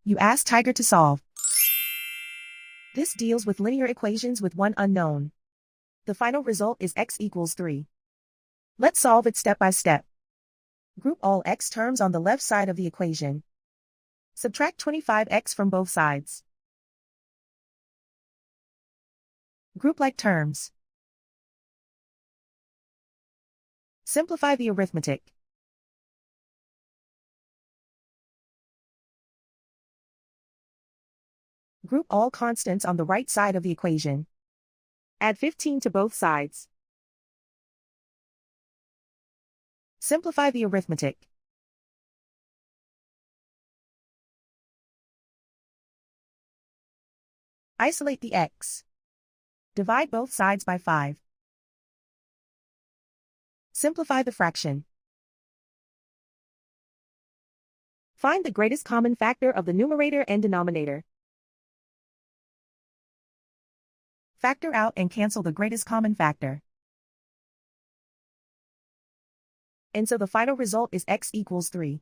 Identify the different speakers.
Speaker 1: You ask Tiger to solve. This deals with linear equations with one unknown. The final result is x equals 3. Let's solve it step by step. Group all x terms on the left side of the equation. Subtract 25x from both sides. Group like terms. Simplify the arithmetic. Group all constants on the right side of the equation. Add 15 to both sides. Simplify the arithmetic. Isolate the x. Divide both sides by 5. Simplify the fraction. Find the greatest common factor of the numerator and denominator. Factor out and cancel the greatest common factor. And so the final result is x equals 3.